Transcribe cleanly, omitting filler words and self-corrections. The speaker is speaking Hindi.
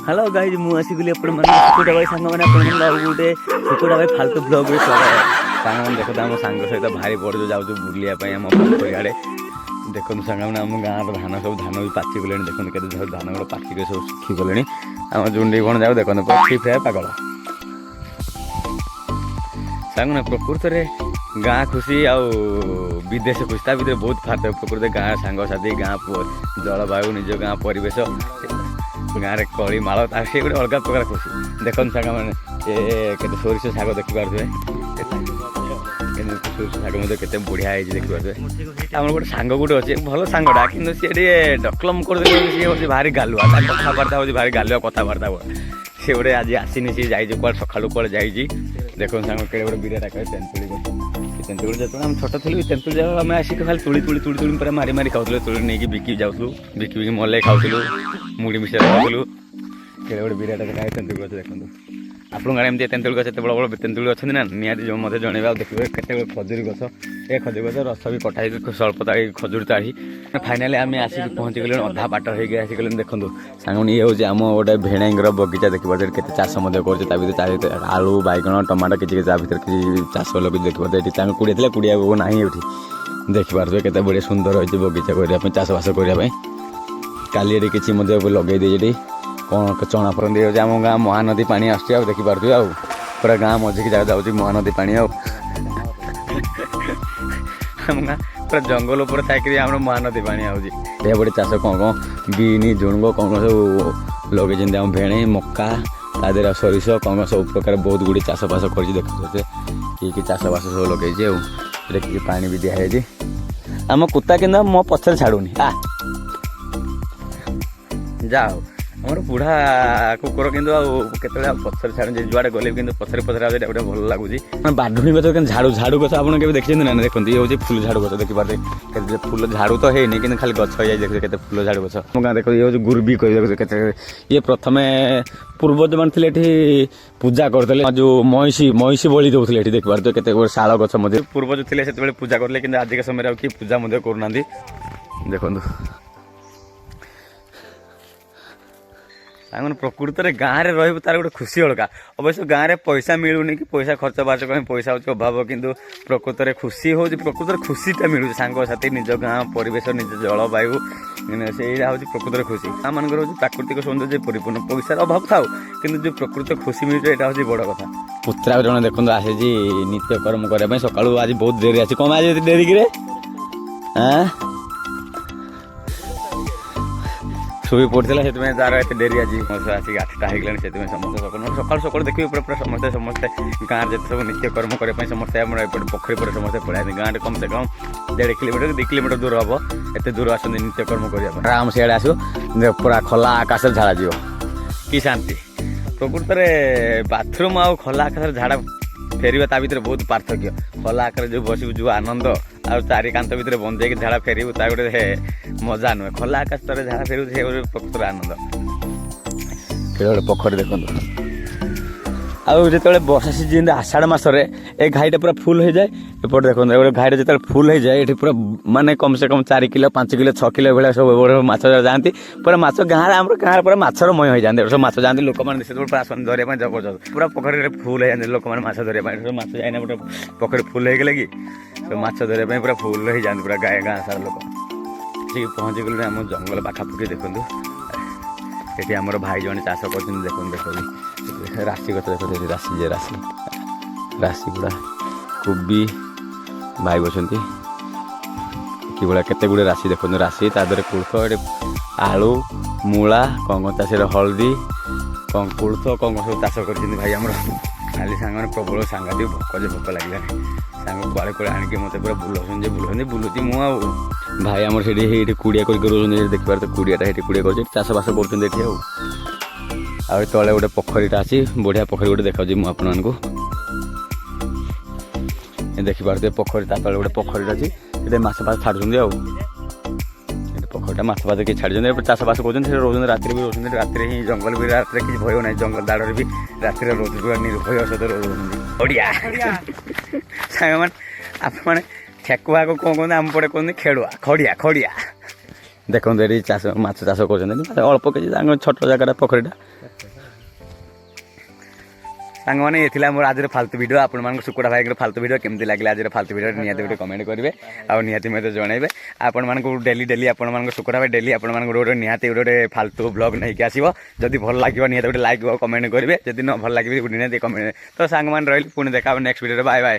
हेलो गाइज मुझे सुकुटा भाई सांग मैंने गोटे सुकुटा भाई फालतू ब्लॉग सांग मैंने देखते आम सांग सहित भारी बड़ जो जाऊँ बुलायापी आम पोखरी आड़े देखते सांग मैंने आम गाँव धान सब धान भी पाची गले देखते के धान गुड़ा पाचिक सब सुखी गले आम जुंडी भण जाऊ देखते फ्री फ्राए पागल सांग मैंने प्रकृत में गाँ खुशी आउ विदेश खुशी ता भर बहुत फार्त प्रकृत गाँ सांगसाथी गाँ जलवायु निज गाँ परिवेश गाँव में कली माल से गोटे अलग प्रकार खुशी देखते सांग मैंने ये सोरिष शाग देखिपे सोरिष शाग के बढ़िया है देखिपे आम गोटे सांग गोटे अच्छे भल सांगटा कि सी डक्लम कर सी हूँ भारी गालुआ कथबार्ता हूँ भारी गालुआ कथबार्ता सी गोटे आज आसनी सी जा सका कल जा देखो सांग के गोटे बिराटा कहे तेंतुड़ी तेंतुड़ी जो आम छोट थी तेंतुड़ी जाओ आम आसिक खाली तुड़ी तुड़ी तुड़ी तुड़ी पूरा मारी मारी खाऊ तुड़ी नहीं बिकी जाऊँ बिकी बिकी मल्ले खाऊलु मुड़ी मिसा खाऊलु के गोटे बिराटा कहे तेंतुड़ी गछ देखो आप एमती तेंतुड़ी गछ बड़ बड़ तेंतुड़ी अच्छे ना निहती जो मत जनवा देखिए केत खजुरी गछ ए खजुरी गछ रस भी कटा स्वल्प खजुरी ताड़ी फाइनाली आम आसिक पहुँची गले अधा बाट होगी आसिक देखो सांग ये हूँ आम गोटे भेणेर बगीचा देखिए के चाष कर आलू बैगण टमाटो किसी भर किसी चाष लगे देखिए कुड़िया थी कुड़िया ना ये देखिपे के बढ़िया सुंदर होती बगीचा करने चाष बास करने काली किसी लगे ये कौन चना फरंदी हो आम गाँ महानदी पानी आसुच्ची आ देखिपे आ पूरा गाँ मझिकी जगह जाऊँगी महानदी पानी आम गाँ पूरा जंगल उपर थी आम महानदी पानी आऊँगी ये बड़े चाष कौन कौन बीन झुणुंग कौन सब लगे आम भेणे मक्का तादेह सोरिष कौन सब प्रकार बहुत गुड़ी चाष बास कर देखते कि चाष बास सब लगे कि पानी भी दिखाई आम कुत्ता कि मो पछर छाड़ूनी जाओ आमर बुढ़ा कुकुर कि पछर छाड़ जुआड़े गले कि पछरे पछरे गोटे भल लगुच बाढ़ुणी गच झाड़ू झाड़ू गच आप देखते ना देखते ये हूँ फुल झाड़ू गच देखिए फुल झाड़ू तो है कि खाली गच देखिए के फुल झाड़ू गच गाँ देख ये हूँ गुरबी कह ये प्रथम पूर्वज मान थे पूजा करते जो महिषी महिषी बलि दौले देखिए के शाल गच पूर्वज थे से पूजा करते कि आजिका समय कि पूजा करना देखो सांग प्रकृत में गाँव में रही तार गोटे खुशी अलगा अवश्य गाँव में पैसा मिलूनी कि पैसा खर्च बार्च कहीं पैसा हो अभाव किंतु प्रकृत में खुशी हो प्रकृत में खुशीटा मिलूँ सांगसाथी निज गाँव परिवेश निज जलवायु से हूँ प्रकृत में खुशी गाँ मान हूँ प्राकृतिक सौंदर्य परिपूर्ण पैसार अभाव था कि जो प्रकृत खुशी मिलूँ यहाँ हूँ बड़ कथा पुत्रा जन देखो आसी नित्यकर्म करने सकालू आज बहुत देरी आसी कम आज डेरी कि शुई पड़ा से तार एत डेरी आज आसिक 8टा होगलानी से समस्त सकाल सकाल देखिए पूरा समस्ते समस्ते गाँव जो सब नित्यकर्म करने समस्ते एपटे पोखरी पर समस्ते पड़े गाँव में कम से कम 1.5 किलोमीटर 2 किलोमीटर दूर हम एत दूर आसते नित्यकर्म करने आराम से आसो पूरा खोला आकाश झाड़ा जीव कि शांति प्रकृत में बाथरूम आ खोला आकाश झाड़ा फेरवा ता भर बहुत पार्थक्य खोला आकार जो बस जो आनंद आ चारि कांत भर बंद झाड़ा फेरु ता गोटे मजा नुहे खोला आकाश तर झाड़ा फेरु से प्रकृत आनंद गोटे पोखरी देखो आउ जो वर्षा सीजन आषाढ़ मसरे ए घाईटा पूरा फुल हो जाए एपटे देखो गोटे घाईटा जो फुल हो जाए ये पूरा माने कम से कम 4 किलो 5 किलो 6 किलो भाई सब बड़े माछ जाती पूरा माछ गाँव आम गाँव पूरा माछर मय हो जाते सब माछ जाती लोक मैंने से पूरा आसन धरने जबरदस्त पूरा पोखरी फुल हो जाते लोक मैंने माछ धरने माछ जाए गोटे पोखरी फुल हो गले कि सब माछ धरने पूरा फुल हो जाते पूरा गाय गाँ सारा लोक ठीक पहुँची गले आम जंगल पाखापाखि देखूँ ये आम भाई जन चाष कर देखो राशि गच देखो राशि जे राशि राशि गुड़ा कोबी भाई बसंती कि भाया केते गुड़े राशि देखो राशि तादर कुल्थ आलू मूला कौन चाष हलदी कौन कुल्थ कौन सब चाष कर भाई आम खाली सांग प्रबल सांगाती भोक जे भोक लगे सांग बाड़े कड़े आणिक मत पूरा बुलाऊँ बुलूची मुझे भाई आम से कुड़िया कर देखिए तो कुड़ियाटा कुड़िया कर चाष बास कर तले गोटे पोखरीटा अच्छी बढ़िया पोखरी गोटे देखा मुझे आपको देखिपे पोखरी तले गोटे पोखरी अच्छी ये मछ फाछ छाड़ुंट पोखरीटा मछ फाछ कि छाड़ी चाष बास कर रोज रात भी रोज रात ही जंगल भी रात किसी भय ना जंगल दाड़ भी रात रोज पूरा निर्भय सहित रोजा सांग मैंने आप ठेकुआ को कौन कहते आम पड़े कहते खेड़ुआ खड़िया खड़िया देखते ये चाष माछ चाष कर अल्प कि छोट जगह पोखरीटा ସାଙ୍ଗମାନେ ଏ ଥିଲା ମୋର ଆଜିର ଫାଲତୁ ଭିଡ଼ିଓ। ଆପଣମାନଙ୍କୁ ଶୁକୁଡ଼ା ଭାଇଙ୍କର ଫାଲତୁ ଭିଡ଼ିଓ କେମିତି ଲାଗିଲା ଆଜିର ଫାଲତୁ ଭିଡ଼ିଓ ନିହାତି ଗୋଟେ କମେଣ୍ଟ କରିବେ ଆଉ ନିହାତି ମୋତେ ଜଣାଇବେ। ଆପଣମାନଙ୍କୁ ଡେଲି ଆପଣମାନଙ୍କ ଶୁକୁଡ଼ା ଭାଇ ଡେଲି ଆପଣମାନଙ୍କୁ ଗୋଟେ ନିହାତି ଗୋଟେ ଫାଲତୁ ବ୍ଲଗ୍ ନେଇକି ଆସିବ। ଯଦି ଭଲ ଲାଗିବ ନିହାତି ଗୋଟେ ଲାଇକ୍ କମେଣ୍ଟ କରିବେ, ଯଦି ନ ଭଲ ଲାଗିବ ନିହାତି କମେଣ୍ଟ। ତ ସାଙ୍ଗମାନେ ରହିଲି, ପୁଣି ଦେଖା ହେବ ନେକ୍ସଟ ଭିଡ଼ିଓରେ। Bye bye.